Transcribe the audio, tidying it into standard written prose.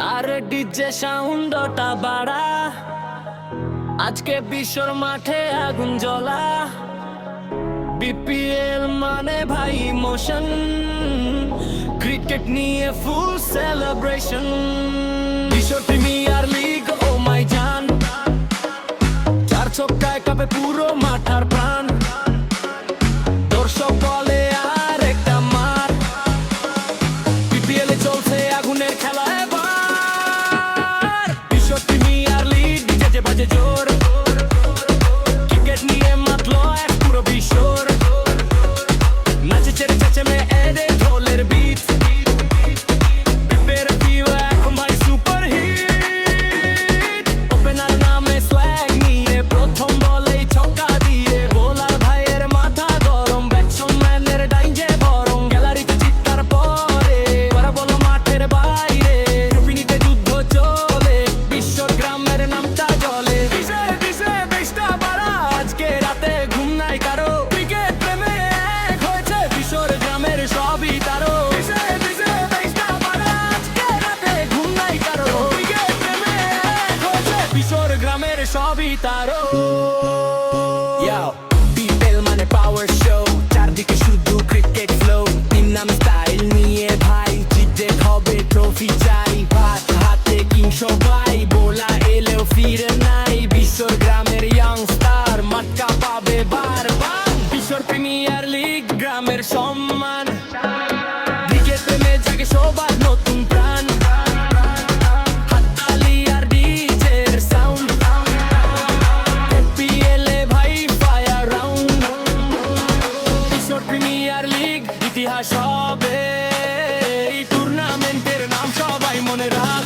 আর DJ সাউন্ডটা বাড়া, আজকে বিশ্বর মাঠে আগুন জ্বলা। বিপিএল মানে ভাই ইমোশন, ক্রিকেট নিয়ে ফুল সেলিব্রেশন। বিশ্ব প্রিমিয়ার লিগ ও মাই জান, চার ছক্কায় কাঁপে পুরো মাঠার প্রাণ। দর্শক বলে আর একটা মার, বিপিএল এ চলছে আগুনের খেলা এবার। বিশ্ব প্রিমিয়ার লিগ ডিজে বাজে জোর, ক্রিকেট নিয়ে মাতলো এক পুরো বিশ্বর। নাচে চেড়ে চেঁচেমে এরে ঢোলের বিট, বিপের ভিউ এখন ভাই সুপার হিট। ওপেনার নামে স্ল্যাগ নিয়ে প্রথম বলেই ছক্কা দিয়ে বোলার ভাইয়ের মাথা গরম। ব্যাটসম্যানের ডাইঞ্জে বরং গ্যালারিতে চিৎকার পরে, ওরা বলো মাঠের বাইরে ট্রফিনিতে যুদ্ধ চলে। বিশ্বর গ্রামের নামটা জলে, দিশে দিশে দেশটা বাড়া, আজকে রাতে ঘুম নাই কারো। ক্রিকেট প্রেমে এক হয়েছে বিশ্বর গ্রামের সবই তারো। দিশে দিশে দেশটা বাড়া, আজকে রাতে ঘুম নাই কারো। ক্রিকেট প্রেমে এক হয়েছে বিশ্বর গ্রামের সবই তারো। বিপিএল মানে পাওয়ার শো, চারদিকে শুধু ক্রিকেট ফ্লো। টিম নাম স্টাইল নিয়ে ভাই, জিতে হবে ট্রফি চাই। ভাত হাতে কিং সবাই, বোলা এলেও ফিরে নাই। বিশ্বর গ্রামের ইয়াং স্টার মাটকা পাবে বারবার। বিশ্বর প্রিমিয়ার লিগ গ্রামের সম্মান, ক্রিকেট প্রেমে জাগে সবার নতুন প্রাণ। হাততালি আর ডিজের সাউন্ড, বিপিএল এ ভাই ফায়ার রাউন্ড। বিশ্বর প্রিমিয়ার লিগ ইতিহাস হবে, এই টুর্নামেন্টের নাম সবাই মনে রাখ।